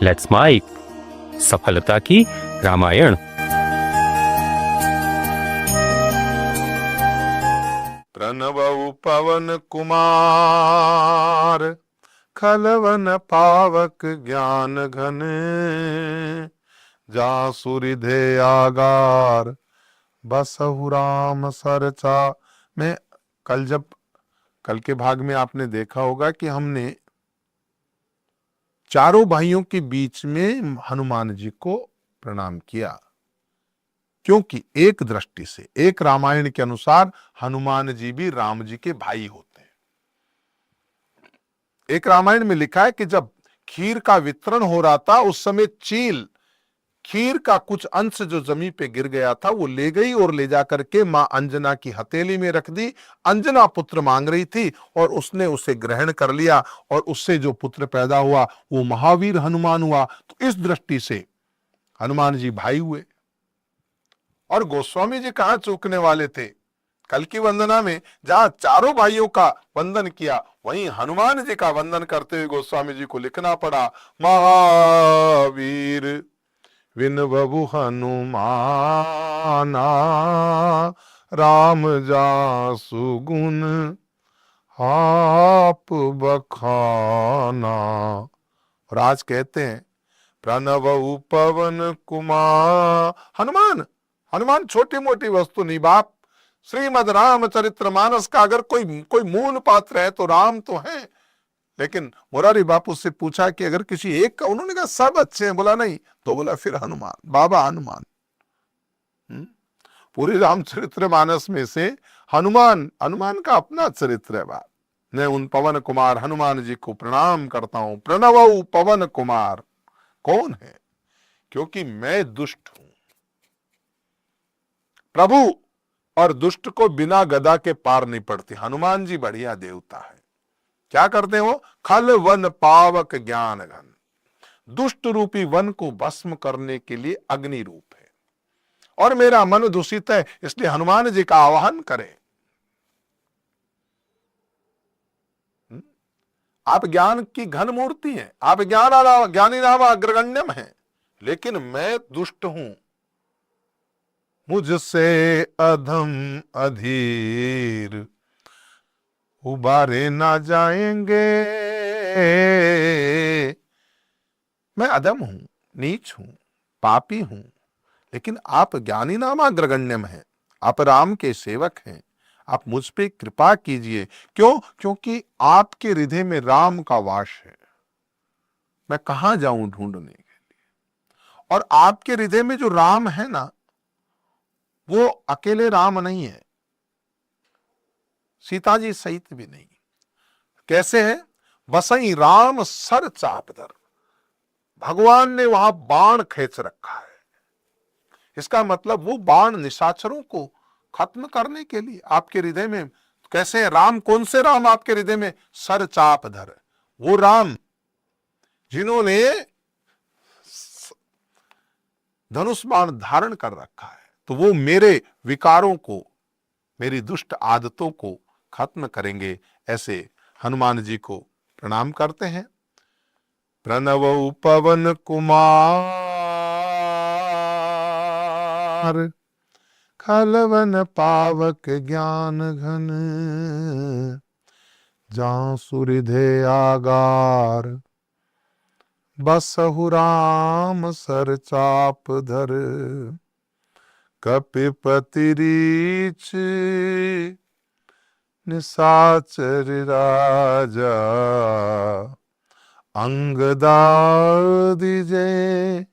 Let's mic सफलता की रामायण। प्रणवउ पवन कुमार, खलवन पावक ज्ञान घन। जासु हृदय आगार, बसहु राम सरचा। मैं कल के भाग में आपने देखा होगा कि हमने चारों भाइयों के बीच में हनुमान जी को प्रणाम किया, क्योंकि एक दृष्टि से, एक रामायण के अनुसार हनुमान जी भी राम जी के भाई होते हैं। एक रामायण में लिखा है कि जब खीर का वितरण हो रहा था, उस समय चील खीर का कुछ अंश जो जमीन पे गिर गया था वो ले गई और ले जाकर के मां अंजना की हथेली में रख दी। अंजना पुत्र मांग रही थी और उसने उसे ग्रहण कर लिया और उससे जो पुत्र पैदा हुआ वो महावीर हनुमान हुआ। तो इस दृष्टि से हनुमान जी भाई हुए। और गोस्वामी जी कहां चूकने वाले थे? कल की वंदना में जहां चारों भाइयों का वंदन किया, वहीं हनुमान जी का वंदन करते हुए गोस्वामी जी को लिखना पड़ा, महावीर विनबहु हनुमाना, राम जासु गुण आप बखाना। और आज कहते हैं प्रणवउ पवन कुमार। हनुमान छोटी मोटी वस्तु नहीं बाप। श्रीमद रामचरित्र मानस का अगर कोई मूल पात्र है तो राम तो है। लेकिन मुरारी बापू से पूछा कि अगर किसी एक का, उन्होंने कहा सब अच्छे हैं। बोला नहीं, तो बोला फिर हनुमान, बाबा हनुमान। पूरी रामचरित्र मानस में से हनुमान का अपना चरित्र है बाप। मैं उन पवन कुमार हनुमान जी को प्रणाम करता हूं। प्रणवउ पवन कुमार कौन है? क्योंकि मैं दुष्ट हूं। प्रभु और दुष्ट को बिना गदा के पार नहीं पड़ती। हनुमान जी बढ़िया देवता है। क्या करते हैं वो? खल वन पावक ज्ञान घन। दुष्ट रूपी वन को भस्म करने के लिए अग्नि रूप है। और मेरा मन दूषित है, इसलिए हनुमान जी का आवाहन करें। आप ज्ञान की घन मूर्ति हैं, आप ज्ञानी नाम अग्रगण्यम है, लेकिन मैं दुष्ट हूं। मुझसे अधम अधीर उबारे ना जाएंगे। मैं अधम हूं, नीच हूं, पापी हूं, लेकिन आप ज्ञानी नाम अग्रगण्यम है, आप राम के सेवक हैं। आप मुझ पे कृपा कीजिए। क्यों? क्योंकि आपके हृदय में राम का वास है। मैं कहां जाऊं ढूंढने के लिए? और आपके हृदय में जो राम है ना, वो अकेले राम नहीं है, सीता जी सहित भी नहीं। कैसे है? बसई राम सर चापधर। भगवान ने वहां बाण खींच रखा है। इसका मतलब वो बाण निशाचरों को खत्म करने के लिए आपके हृदय में। कैसे है राम? कौन से राम आपके हृदय में? सर चापधर। वो राम जिन्होंने धनुष बाण धारण कर रखा है, तो वो मेरे विकारों को, मेरी दुष्ट आदतों को खत्म करेंगे। ऐसे हनुमान जी को प्रणाम करते हैं। प्रणवउ पवन कुमार, खलवन पावक ज्ञान घन। जासु हृदय आगार, बसहु राम सर चाप धर। कपिपति रीछ निशाचर राजा, अंगदादि जय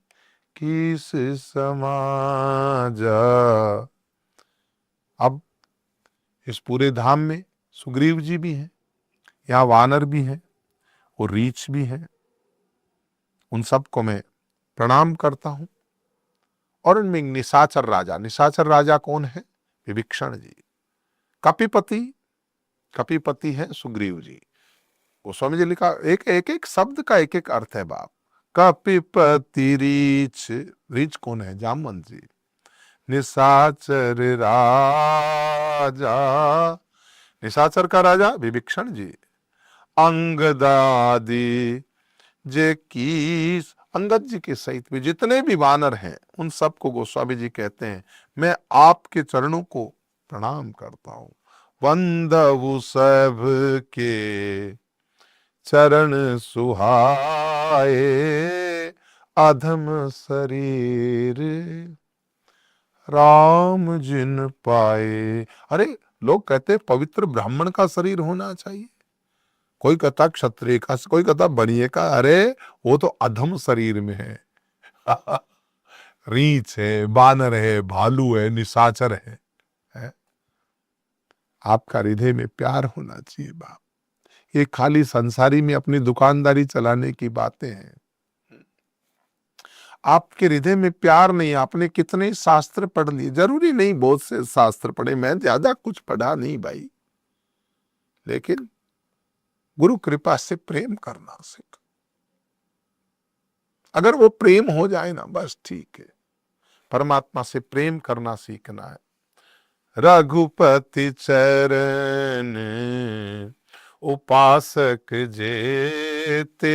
किस समाजा। अब इस पूरे धाम में सुग्रीव जी भी हैं, यहाँ वानर भी हैं और रीछ भी है। उन सबको मैं प्रणाम करता हूं। और उनमें निशाचर राजा कौन है? विभीषण जी। कपिपति है सुग्रीव जी। गोस्वामी जी लिखा, एक शब्द का एक एक अर्थ है बाप। कपिपति रीछ कौन है? जामवंत जी। निशाचर राजा, निशाचर का राजा विभीषण जी। अंगदादि जे कीस, अंगद जी के सहित भी जितने भी वानर हैं उन सबको गोस्वामी जी कहते हैं मैं आपके चरणों को प्रणाम करता हूं। वंदवु सब के चरण सुहाए, अधम शरीर राम जिन पाए। अरे लोग कहते हैं पवित्र ब्राह्मण का शरीर होना चाहिए, कोई कहता क्षत्रिय का, कोई कहता बनिए का। अरे वो तो अधम शरीर में है रीछ है, बानर है, भालू है, निशाचर है? आपका हृदय में प्यार होना चाहिए बाप। ये खाली संसारी में अपनी दुकानदारी चलाने की बातें हैं। आपके हृदय में प्यार नहीं। आपने कितने शास्त्र पढ़ लिए, जरूरी नहीं बहुत से शास्त्र पढ़े, मैं ज्यादा कुछ पढ़ा नहीं भाई, लेकिन गुरु कृपा से प्रेम करना सीख। अगर वो प्रेम हो जाए ना बस ठीक है। परमात्मा से प्रेम करना सीखना है। रघुपति चरण उपासक जेते,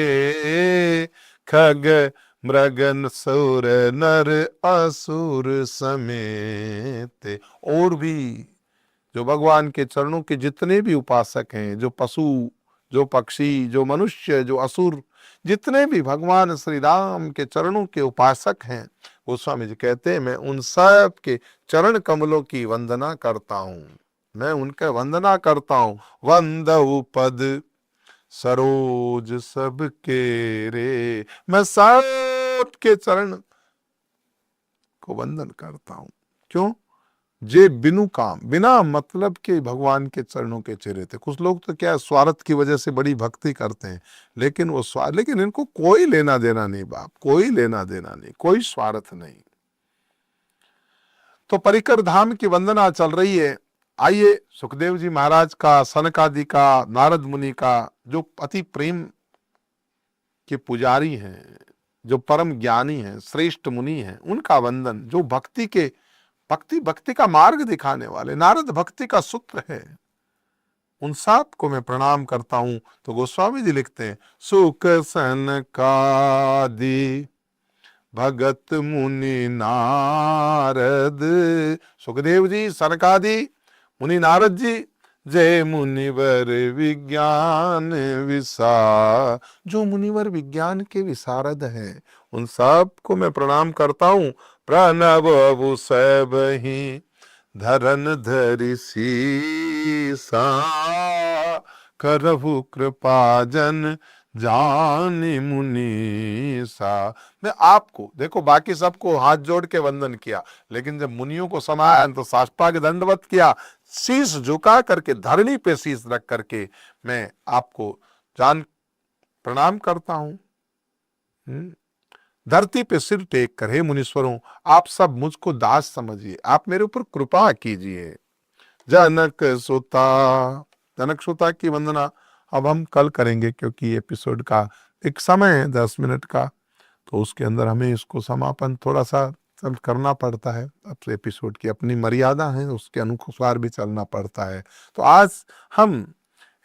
खग मृगन सुर नर असुर समेत। और भी जो भगवान के चरणों के जितने भी उपासक हैं, जो पशु, जो पक्षी, जो मनुष्य, जो असुर, जितने भी भगवान श्री राम के चरणों के उपासक हैं, गोस्वामी जी कहते हैं मैं उन सब के चरण कमलों की वंदना करता हूं, मैं उनका वंदना करता हूं। वंदउ पद सरोज सबके रे, मैं सबके चरण को वंदन करता हूं। क्यों? जे बिनु काम, बिना मतलब के भगवान के चरणों के चेहरे थे। कुछ लोग तो क्या स्वार्थ की वजह से बड़ी भक्ति करते हैं, लेकिन वो लेकिन इनको कोई लेना देना नहीं बाप, कोई लेना देना नहीं, कोई स्वार्थ नहीं। तो परिकर धाम की वंदना चल रही है। आइए सुखदेव जी महाराज का, सनकादि का, नारद मुनि का, जो अति प्रेम के पुजारी हैं, जो परम ज्ञानी हैं, श्रेष्ठ मुनि हैं, उनका वंदन, जो भक्ति का मार्ग दिखाने वाले, नारद भक्ति का सूत्र है, उन सब को मैं प्रणाम करता हूं। तो गोस्वामी जी लिखते हैं सुख सनकादि भगत मुनि नारद। सुखदेव जी, सनकादि, मुनि नारद जी, जय मुनिवर विज्ञान विसा, जो मुनिवर विज्ञान के विशारद हैं, उन सब को मैं प्रणाम करता हूं। प्रणव सबहि धरन धरि सीसा, करहु कृपा जन जानि मुनीसा। मैं आपको देखो, बाकी सबको हाथ जोड़ के वंदन किया, लेकिन जब मुनियों को समाया तो साष्टांग दंडवत किया, शीश झुका करके, धरनी पे शीश रख करके मैं आपको जान प्रणाम करता हूं। धरती पे सिर टेक कर, हे मुनीश्वरों, आप सब मुझको दास समझिए, आप मेरे ऊपर कृपा कीजिए। जनक सुता की वंदना अब हम कल करेंगे, क्योंकि एपिसोड का एक समय है 10 मिनट का, तो उसके अंदर हमें इसको समापन थोड़ा सा करना पड़ता है। अब एपिसोड की अपनी मर्यादा है, उसके अनुसार भी चलना पड़ता है। तो आज हम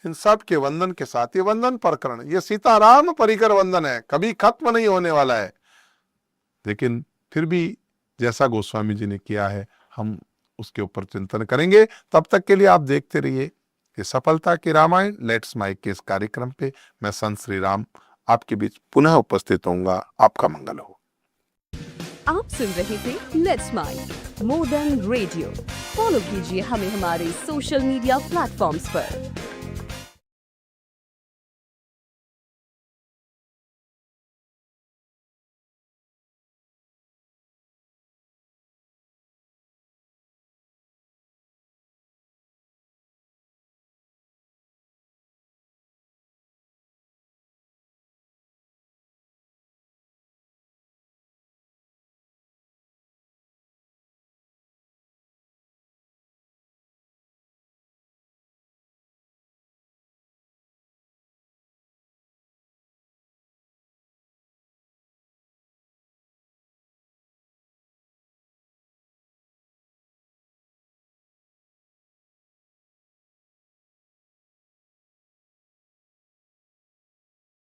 इन सब के वंदन के साथ, ये वंदन प्रकरण, ये सीताराम परिकर वंदन है, कभी खत्म नहीं होने वाला है। लेकिन फिर भी जैसा गोस्वामी जी ने किया है, हम उसके ऊपर चिंतन करेंगे। तब तक के लिए आप देखते रहिए ये सफलता की रामायण लेट्स माइक के इस कार्यक्रम पे। मैं संत श्री राम आपके बीच पुनः उपस्थित होऊंगा। आपका मंगल हो। आप सुन रहे थे let's mic more than radio. Follow कीजिए हमें हमारे सोशल मीडिया प्लेटफॉर्म्स पर।